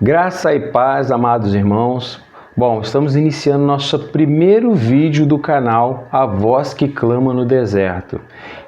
Graça e paz, amados irmãos. Bom, estamos iniciando nosso primeiro vídeo do canal A Voz que Clama no Deserto.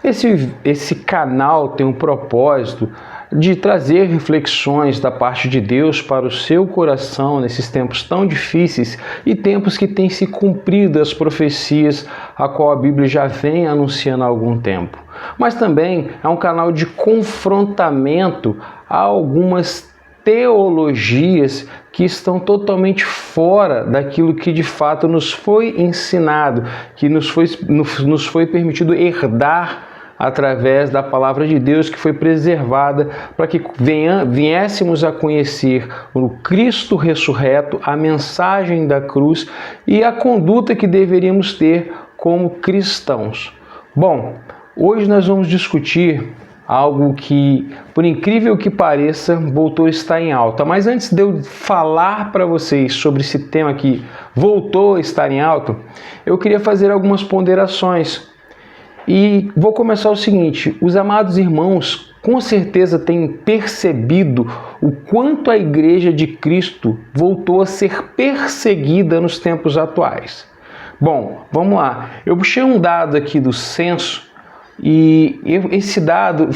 Esse canal tem um propósito de trazer reflexões da parte de Deus para o seu coração nesses tempos tão difíceis e tempos que têm se cumprido as profecias a qual a Bíblia já vem anunciando há algum tempo. Mas também é um canal de confrontamento a algumas teologias que estão totalmente fora daquilo que de fato nos foi ensinado, que nos foi permitido herdar através da palavra de Deus que foi preservada para que viéssemos a conhecer o Cristo ressurreto, a mensagem da cruz e a conduta que deveríamos ter como cristãos. Bom, hoje nós vamos discutir algo que, por incrível que pareça, voltou a estar em alta. Mas antes de eu falar para vocês sobre esse tema que voltou a estar em alta, eu queria fazer algumas ponderações. E vou começar o seguinte: os amados irmãos com certeza têm percebido o quanto a Igreja de Cristo voltou a ser perseguida nos tempos atuais. Bom, vamos lá. Eu puxei um dado aqui do censo, e esse dado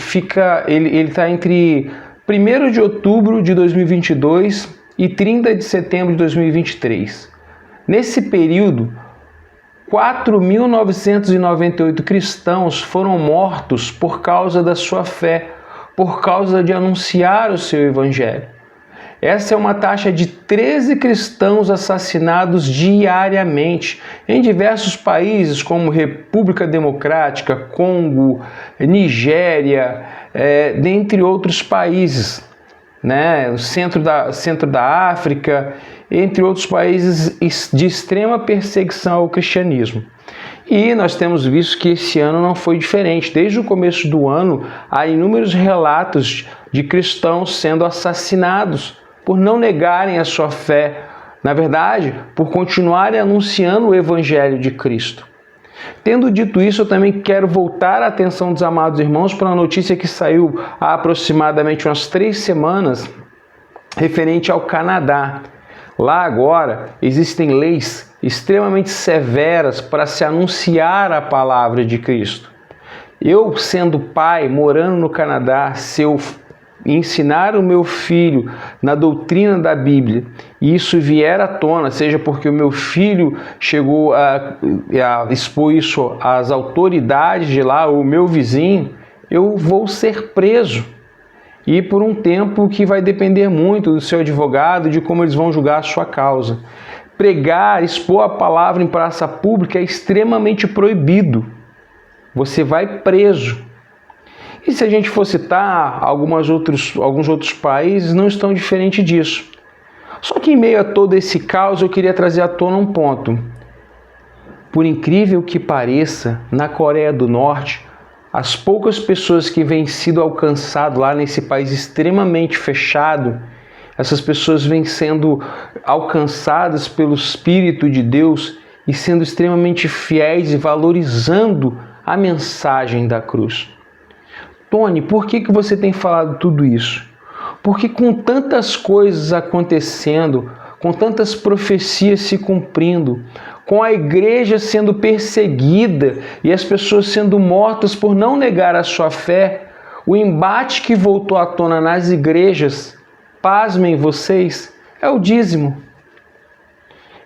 ele está entre 1º de outubro de 2022 e 30 de setembro de 2023. Nesse período, 4.998 cristãos foram mortos por causa da sua fé, por causa de anunciar o seu evangelho. Essa é uma taxa de 13 cristãos assassinados diariamente em diversos países como República Democrática, Congo, Nigéria, dentre outros países, né? Centro da África, entre outros países de extrema perseguição ao cristianismo. E nós temos visto que esse ano não foi diferente. Desde o começo do ano, há inúmeros relatos de cristãos sendo assassinados por não negarem a sua fé, na verdade, por continuarem anunciando o Evangelho de Cristo. Tendo dito isso, eu também quero voltar a atenção dos amados irmãos para uma notícia que saiu há aproximadamente umas 3 semanas, referente ao Canadá. Lá agora existem leis extremamente severas para se anunciar a palavra de Cristo. Eu, sendo pai, morando no Canadá, se eu ensinar o meu filho na doutrina da Bíblia e isso vier à tona, seja porque o meu filho chegou a expor isso às autoridades de lá, ou o meu vizinho, eu vou ser preso. E por um tempo que vai depender muito do seu advogado, de como eles vão julgar a sua causa. Pregar, expor a palavra em praça pública é extremamente proibido. Você vai preso. E se a gente for citar alguns outros países, não estão diferente disso. Só que em meio a todo esse caos, eu queria trazer à tona um ponto. Por incrível que pareça, na Coreia do Norte, as poucas pessoas que vêm sido alcançadas lá nesse país extremamente fechado, essas pessoas vêm sendo alcançadas pelo Espírito de Deus e sendo extremamente fiéis e valorizando a mensagem da cruz. Tony, por que você tem falado tudo isso? Porque com tantas coisas acontecendo, com tantas profecias se cumprindo, com a igreja sendo perseguida e as pessoas sendo mortas por não negar a sua fé, o embate que voltou à tona nas igrejas, pasmem vocês, é o dízimo.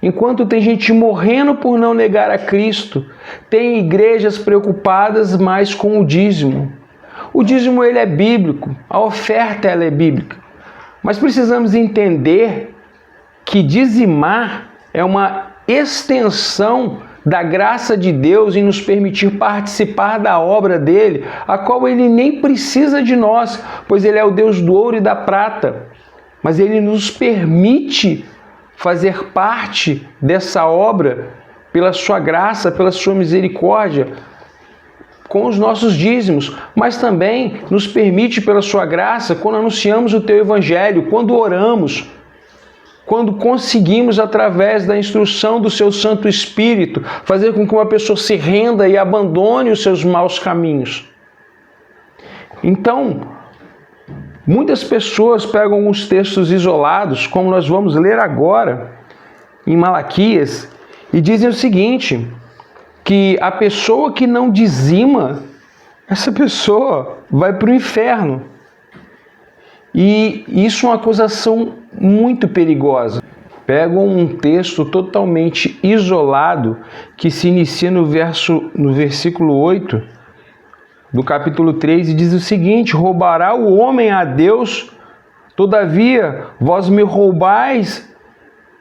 Enquanto tem gente morrendo por não negar a Cristo, tem igrejas preocupadas mais com o dízimo. O dízimo ele é bíblico, a oferta ela é bíblica. Mas precisamos entender que dizimar é uma extensão da graça de Deus em nos permitir participar da obra dele, a qual ele nem precisa de nós, pois ele é o Deus do ouro e da prata. Mas ele nos permite fazer parte dessa obra pela sua graça, pela sua misericórdia, com os nossos dízimos, mas também nos permite pela sua graça quando anunciamos o teu evangelho, quando oramos, quando conseguimos, através da instrução do seu Santo Espírito, fazer com que uma pessoa se renda e abandone os seus maus caminhos. Então, Muitas pessoas pegam alguns textos isolados, como nós vamos ler agora em Malaquias, e dizem o seguinte, que a pessoa que não dizima, essa pessoa vai para o inferno. E isso é uma acusação muito perigosa. Pegam um texto totalmente isolado, que se inicia no versículo 8 do capítulo 3, e diz o seguinte: roubará o homem a Deus, todavia vós me roubais,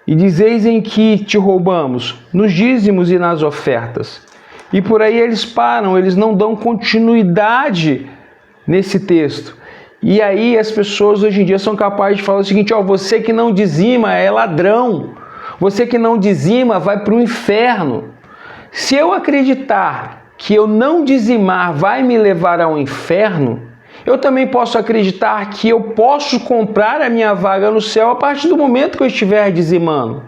e dizeis em que te roubamos? Nos dízimos e nas ofertas. E por aí eles param, eles não dão continuidade nesse texto. E aí as pessoas hoje em dia são capazes de falar o seguinte: você que não dizima é ladrão, você que não dizima vai para o inferno. Se eu acreditar que eu não dizimar vai me levar ao inferno, eu também posso acreditar que eu posso comprar a minha vaga no céu a partir do momento que eu estiver dizimando.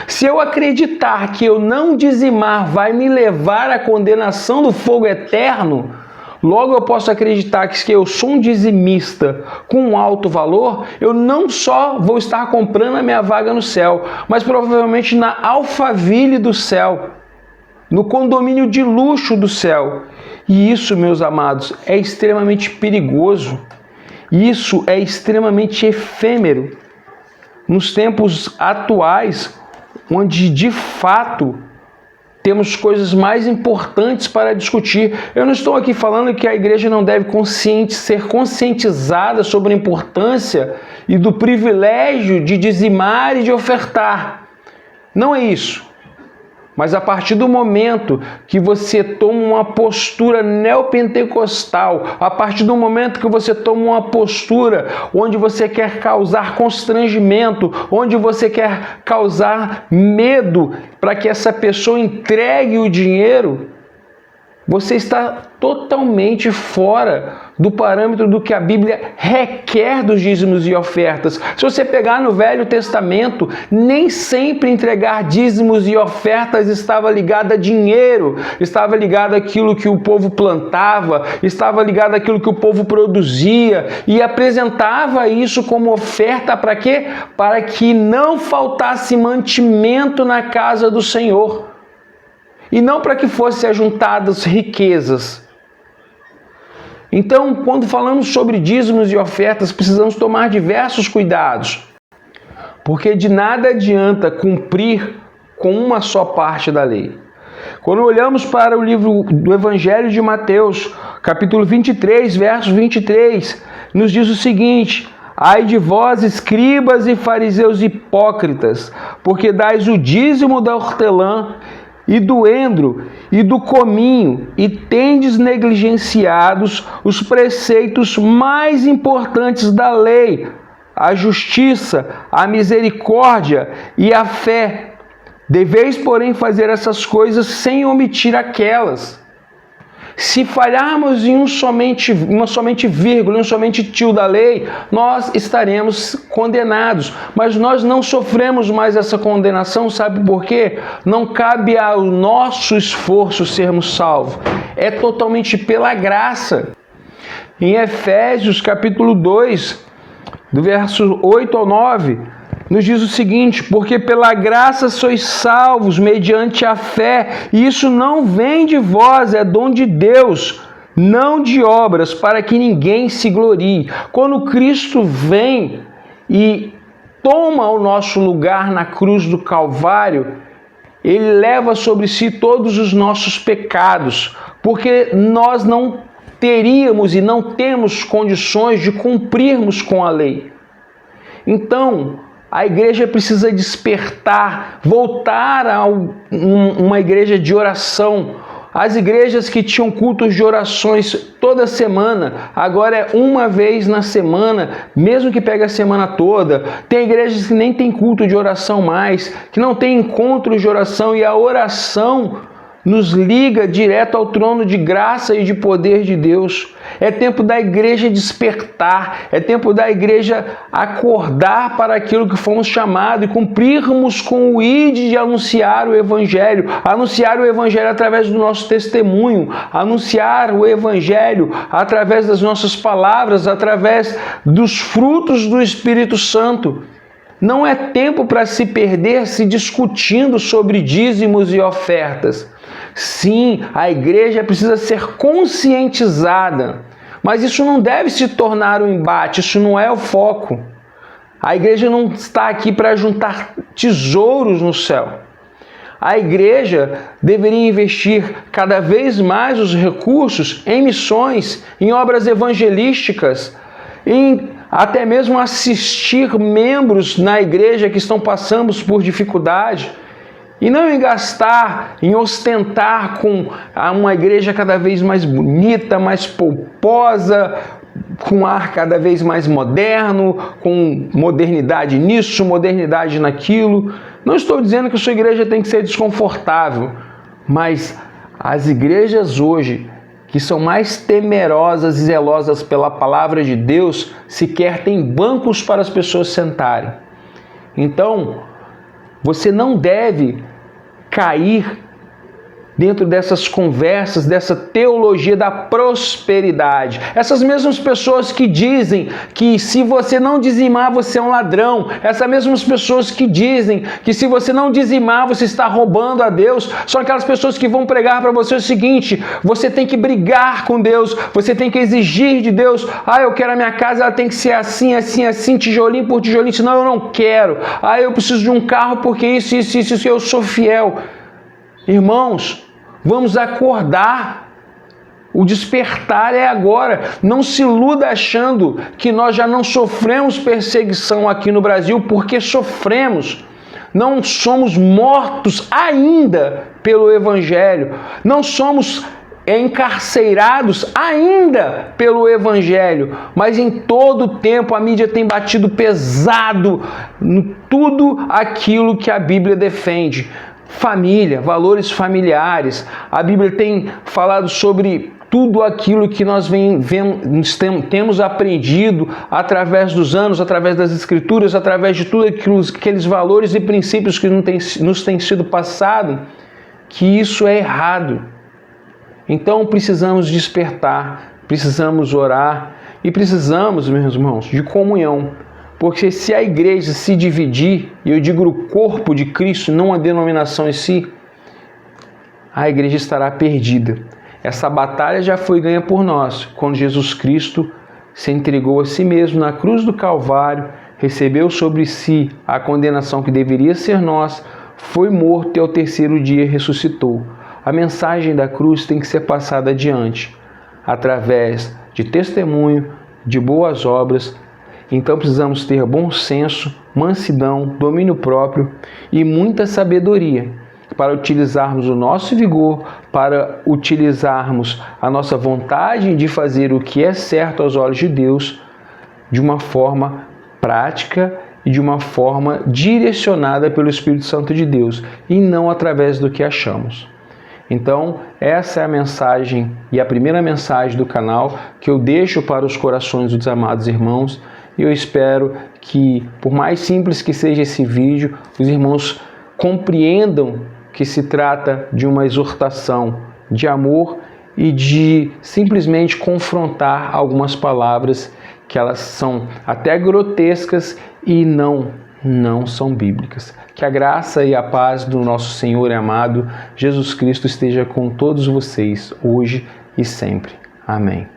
Se eu acreditar que eu não dizimar vai me levar à condenação do fogo eterno, logo eu posso acreditar que se eu sou um dizimista com um alto valor, eu não só vou estar comprando a minha vaga no céu, mas provavelmente na Alphaville do céu, no condomínio de luxo do céu. E isso, meus amados, é extremamente perigoso. Isso é extremamente efêmero. Nos tempos atuais, onde de fato temos coisas mais importantes para discutir. Eu não estou aqui falando que a igreja não deve ser conscientizada sobre a importância e do privilégio de dizimar e de ofertar. Não é isso. Mas a partir do momento que você toma uma postura neopentecostal, a partir do momento que você toma uma postura onde você quer causar constrangimento, onde você quer causar medo para que essa pessoa entregue o dinheiro, você está totalmente fora do parâmetro do que a Bíblia requer dos dízimos e ofertas. Se você pegar no Velho Testamento, nem sempre entregar dízimos e ofertas estava ligado a dinheiro, estava ligado àquilo que o povo plantava, estava ligado àquilo que o povo produzia, e apresentava isso como oferta para quê? Para que não faltasse mantimento na casa do Senhor. E não para que fossem ajuntadas riquezas. Então, quando falamos sobre dízimos e ofertas, precisamos tomar diversos cuidados. Porque de nada adianta cumprir com uma só parte da lei. Quando olhamos para o livro do Evangelho de Mateus, capítulo 23, verso 23, nos diz o seguinte: ai de vós, escribas e fariseus hipócritas, porque dais o dízimo da hortelã e do endro e do cominho, e tendes negligenciados os preceitos mais importantes da lei, a justiça, a misericórdia e a fé. Deveis, porém, fazer essas coisas sem omitir aquelas. Se falharmos em uma somente vírgula, em um somente tio da lei, nós estaremos condenados. Mas nós não sofremos mais essa condenação, sabe por quê? Não cabe ao nosso esforço sermos salvos. É totalmente pela graça. Em Efésios, capítulo 2, do verso 8 ao 9, nos diz o seguinte: porque pela graça sois salvos mediante a fé, e isso não vem de vós, é dom de Deus, não de obras, para que ninguém se glorie. Quando Cristo vem e toma o nosso lugar na cruz do Calvário, Ele leva sobre si todos os nossos pecados, porque nós não teríamos e não temos condições de cumprirmos com a lei. Então, a igreja precisa despertar, voltar a uma igreja de oração. As igrejas que tinham cultos de orações toda semana, agora é uma vez na semana, mesmo que pegue a semana toda. Tem igrejas que nem tem culto de oração mais, que não tem encontros de oração, e a oração nos liga direto ao trono de graça e de poder de Deus. É tempo da igreja despertar, é tempo da igreja acordar para aquilo que fomos chamados e cumprirmos com o ide de anunciar o Evangelho através do nosso testemunho, anunciar o Evangelho através das nossas palavras, através dos frutos do Espírito Santo. Não é tempo para se perder se discutindo sobre dízimos e ofertas. Sim, a igreja precisa ser conscientizada, mas isso não deve se tornar um embate, isso não é o foco. A igreja não está aqui para juntar tesouros no céu. A igreja deveria investir cada vez mais os recursos em missões, em obras evangelísticas, em até mesmo assistir membros na igreja que estão passando por dificuldade. E não em gastar, em ostentar com uma igreja cada vez mais bonita, mais pomposa, com ar cada vez mais moderno, com modernidade nisso, modernidade naquilo. Não estou dizendo que a sua igreja tem que ser desconfortável, mas as igrejas hoje, que são mais temerosas e zelosas pela palavra de Deus, sequer têm bancos para as pessoas sentarem. Então, você não deve cair dentro dessas conversas, dessa teologia da prosperidade. Essas mesmas pessoas que dizem que se você não dizimar, você é um ladrão. Essas mesmas pessoas que dizem que se você não dizimar, você está roubando a Deus. São aquelas pessoas que vão pregar para você o seguinte: você tem que brigar com Deus, você tem que exigir de Deus. Eu quero a minha casa, ela tem que ser assim, assim, assim, tijolinho por tijolinho, senão eu não quero. Eu preciso de um carro porque isso, eu sou fiel. Irmãos, vamos acordar. O despertar é agora. Não se iluda achando que nós já não sofremos perseguição aqui no Brasil, porque sofremos. Não somos mortos ainda pelo Evangelho. Não somos encarcerados ainda pelo Evangelho. Mas em todo o tempo a mídia tem batido pesado em tudo aquilo que a Bíblia defende. Família, valores familiares. A Bíblia tem falado sobre tudo aquilo que nós temos aprendido através dos anos, através das Escrituras, através de tudo aqueles valores e princípios que nos têm sido passados, que isso é errado. Então precisamos despertar, precisamos orar e precisamos, meus irmãos, de comunhão. Porque se a igreja se dividir, e eu digo o corpo de Cristo, não a denominação em si, a igreja estará perdida. Essa batalha já foi ganha por nós, quando Jesus Cristo se entregou a si mesmo na cruz do Calvário, recebeu sobre si a condenação que deveria ser nossa, foi morto e ao terceiro dia ressuscitou. A mensagem da cruz tem que ser passada adiante, através de testemunho, de boas obras. Então precisamos ter bom senso, mansidão, domínio próprio e muita sabedoria para utilizarmos o nosso vigor, para utilizarmos a nossa vontade de fazer o que é certo aos olhos de Deus de uma forma prática e de uma forma direcionada pelo Espírito Santo de Deus e não através do que achamos. Então, essa é a mensagem e a primeira mensagem do canal que eu deixo para os corações dos amados irmãos. E eu espero que, por mais simples que seja esse vídeo, os irmãos compreendam que se trata de uma exortação de amor e de simplesmente confrontar algumas palavras que elas são até grotescas e não são bíblicas. Que a graça e a paz do nosso Senhor e amado Jesus Cristo esteja com todos vocês, hoje e sempre. Amém.